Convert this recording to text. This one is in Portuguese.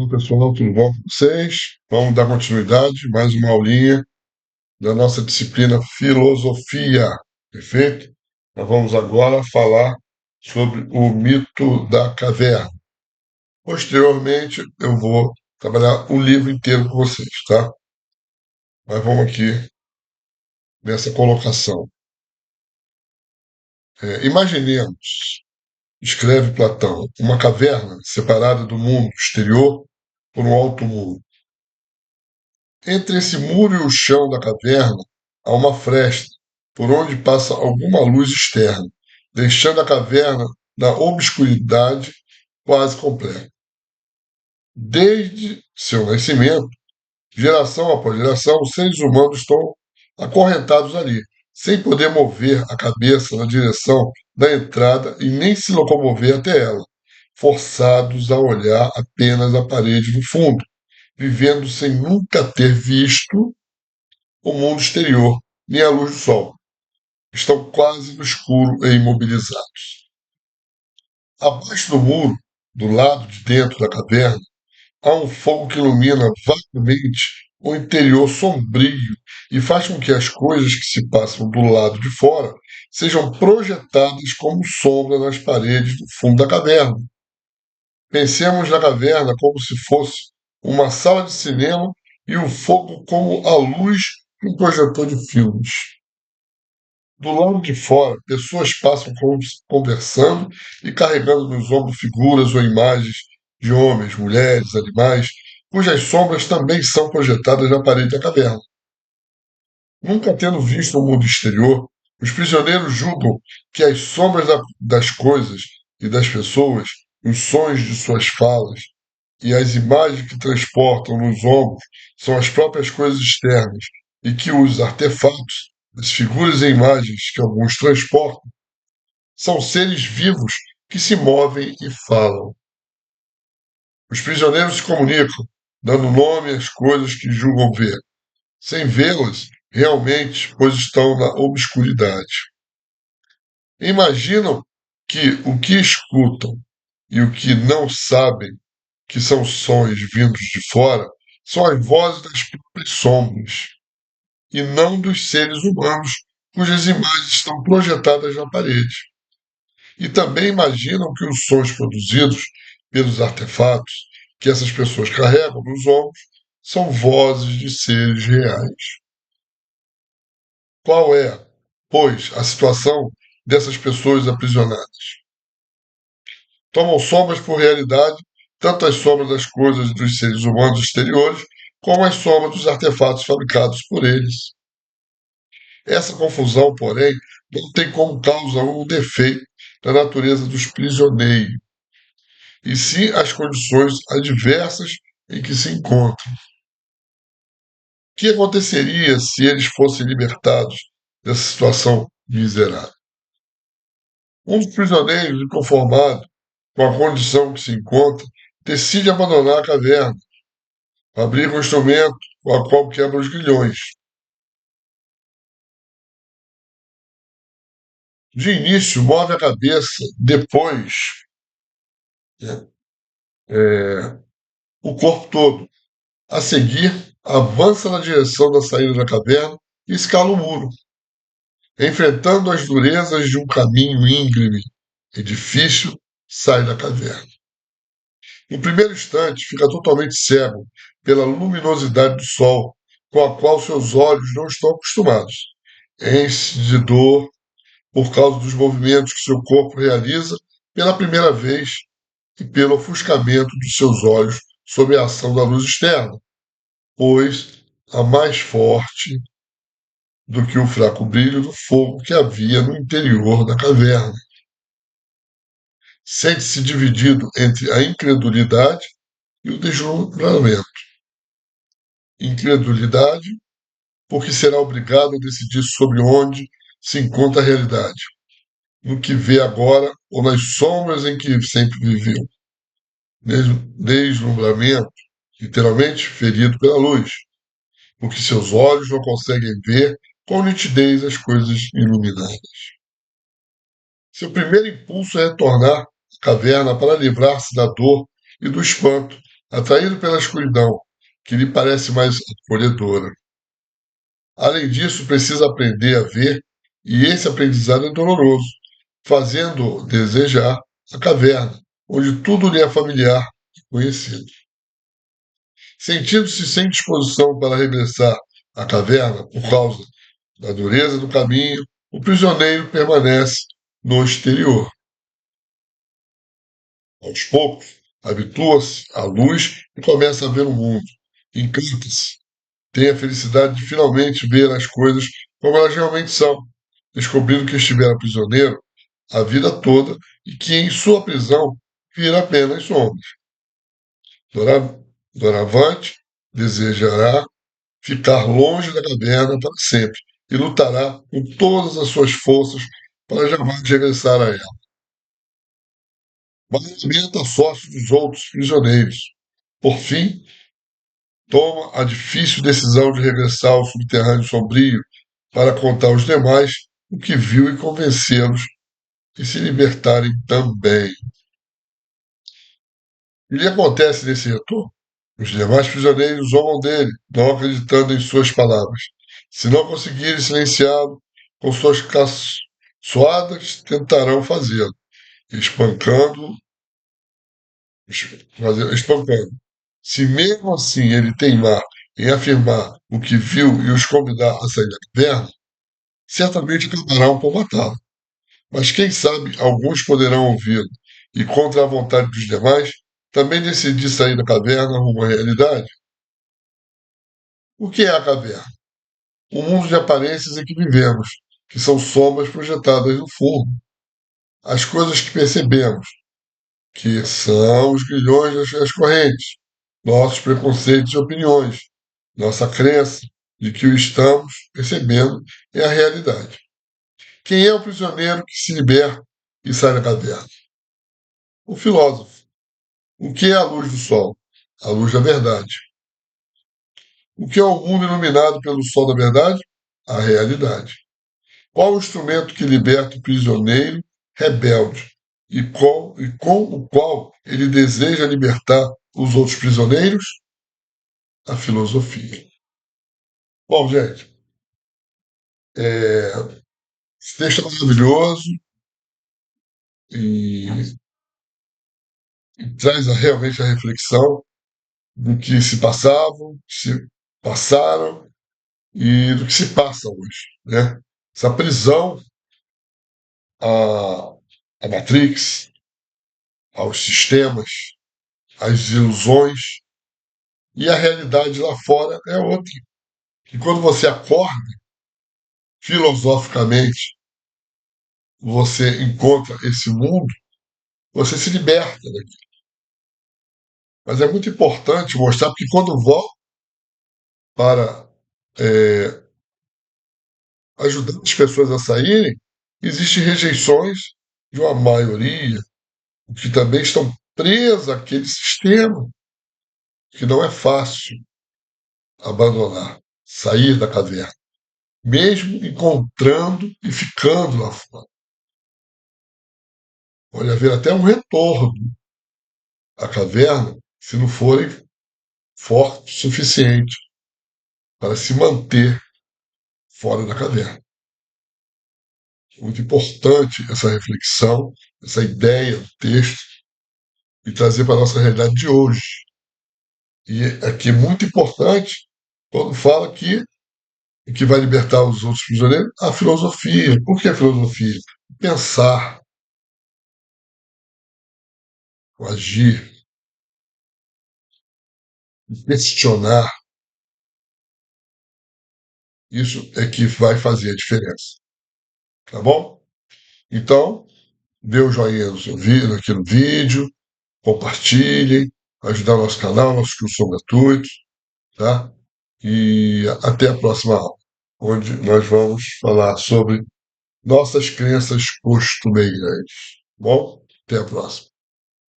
Fala pessoal, tudo bom com vocês? Vamos dar continuidade, mais uma aulinha da nossa disciplina Filosofia, perfeito? Nós vamos agora falar sobre o mito da caverna. Posteriormente, eu vou trabalhar o livro inteiro com vocês, tá? Mas vamos aqui nessa colocação. Imaginemos, escreve Platão, uma caverna separada do mundo exterior por um alto muro. Entre esse muro e o chão da caverna há uma fresta, por onde passa alguma luz externa, deixando a caverna na obscuridade quase completa. Desde seu nascimento, geração após geração, os seres humanos estão acorrentados ali, sem poder mover a cabeça na direção da entrada e nem se locomover até ela, forçados a olhar apenas a parede do fundo, vivendo sem nunca ter visto o mundo exterior, nem a luz do sol. Estão quase no escuro e imobilizados. Abaixo do muro, do lado de dentro da caverna, há um fogo que ilumina vagamente o interior sombrio e faz com que as coisas que se passam do lado de fora sejam projetadas como sombra nas paredes do fundo da caverna. Pensemos na caverna como se fosse uma sala de cinema e o fogo como a luz de um projetor de filmes. Do lado de fora, pessoas passam conversando e carregando nos ombros figuras ou imagens de homens, mulheres, animais, cujas sombras também são projetadas na parede da caverna. Nunca tendo visto o mundo exterior, os prisioneiros julgam que as sombras das coisas e das pessoas, os sons de suas falas e as imagens que transportam nos ombros são as próprias coisas externas e que os artefatos, as figuras e imagens que alguns transportam, são seres vivos que se movem e falam. Os prisioneiros se comunicam, dando nome às coisas que julgam ver, sem vê-las realmente, pois estão na obscuridade. Imaginam que o que escutam e o que não sabem, que são sons vindos de fora, são as vozes das próprias sombras, e não dos seres humanos cujas imagens estão projetadas na parede. E também imaginam que os sons produzidos pelos artefatos que essas pessoas carregam nos ombros são vozes de seres reais. Qual é, pois, a situação dessas pessoas aprisionadas? Tomam sombras por realidade, tanto as sombras das coisas dos seres humanos exteriores, como as sombras dos artefatos fabricados por eles. Essa confusão, porém, não tem como causa um defeito da natureza dos prisioneiros, e sim as condições adversas em que se encontram. O que aconteceria se eles fossem libertados dessa situação miserável? Um dos prisioneiros, inconformado com a condição que se encontra, decide abandonar a caverna, abrir um instrumento com a qual quebra os grilhões. De início, move a cabeça, depois, né, o corpo todo. A seguir, avança na direção da saída da caverna e escala o muro, enfrentando as durezas de um caminho íngreme e difícil, sai da caverna. No primeiro instante, fica totalmente cego pela luminosidade do sol, com a qual seus olhos não estão acostumados. Enche de dor por causa dos movimentos que seu corpo realiza pela primeira vez e pelo ofuscamento dos seus olhos sob a ação da luz externa, pois a mais forte do que o fraco brilho do fogo que havia no interior da caverna. Sente-se dividido entre a incredulidade e o deslumbramento. Incredulidade, porque será obrigado a decidir sobre onde se encontra a realidade, no que vê agora ou nas sombras em que sempre viveu. Deslumbramento, literalmente ferido pela luz, porque seus olhos não conseguem ver com nitidez as coisas iluminadas. Seu primeiro impulso é retornar à caverna para livrar-se da dor e do espanto atraído pela escuridão, que lhe parece mais acolhedora. Além disso, precisa aprender a ver, e esse aprendizado é doloroso, fazendo desejar a caverna, onde tudo lhe é familiar e conhecido. Sentindo-se sem disposição para regressar à caverna por causa da dureza do caminho, o prisioneiro permanece no exterior. Aos poucos, habitua-se à luz e começa a ver o mundo. Encanta-se. Tem a felicidade de finalmente ver as coisas como elas realmente são, descobrindo que estivera prisioneiro a vida toda e que em sua prisão vira apenas sombras. Doravante desejará ficar longe da caverna para sempre e lutará com todas as suas forças para jamais regressar a ela. Mas lamenta a sorte dos outros prisioneiros. Por fim, toma a difícil decisão de regressar ao subterrâneo sombrio para contar aos demais o que viu e convencê-los de se libertarem também. E lhe acontece nesse retorno. Os demais prisioneiros zombam dele, não acreditando em suas palavras. Se não conseguirem silenciá-lo, com suas caçoadas tentarão fazê-lo, espancando, espancando. Se mesmo assim ele teimar em afirmar o que viu e os convidar a sair da caverna, certamente acabarão por matá-lo. Mas quem sabe alguns poderão ouvi-lo e, contra a vontade dos demais, também decidir sair da caverna rumo à realidade. O que é a caverna? O mundo de aparências em que vivemos, que são sombras projetadas no fundo. As coisas que percebemos, que são os grilhões das correntes, nossos preconceitos e opiniões, nossa crença de que o estamos percebendo é a realidade. Quem é o prisioneiro que se liberta e sai da caverna? O filósofo. O que é a luz do sol? A luz da verdade. O que é o mundo iluminado pelo sol da verdade? A realidade. Qual o instrumento que liberta o prisioneiro rebelde e com o qual ele deseja libertar os outros prisioneiros? A filosofia. Bom, gente, esse texto é maravilhoso e, e traz realmente a reflexão do que se passavam, se passaram e do que se passa hoje, né? Essa prisão à, à Matrix, aos sistemas, às ilusões, e a realidade lá fora é outra. E quando você acorda, filosoficamente, você encontra esse mundo, você se liberta daqui. Mas é muito importante mostrar, porque quando volta para ajudar as pessoas a saírem, existem rejeições de uma maioria, que também estão presas àquele sistema, que não é fácil abandonar, sair da caverna, mesmo encontrando e ficando lá fora. Pode haver até um retorno à caverna se não forem fortes o suficiente para se manter fora da caverna. Muito importante essa reflexão, essa ideia do texto e trazer para a nossa realidade de hoje. E aqui é muito importante quando fala que o que vai libertar os outros prisioneiros? A filosofia. Por que a filosofia? Pensar, o agir, questionar. Isso é que vai fazer a diferença. Tá bom? Então, dê o joinha no seu vídeo, aqui no vídeo, compartilhem, ajudar o nosso canal, nossos cursos são gratuitos, tá? E até a próxima aula, onde nós vamos falar sobre nossas crenças costumeiras. Bom, até a próxima.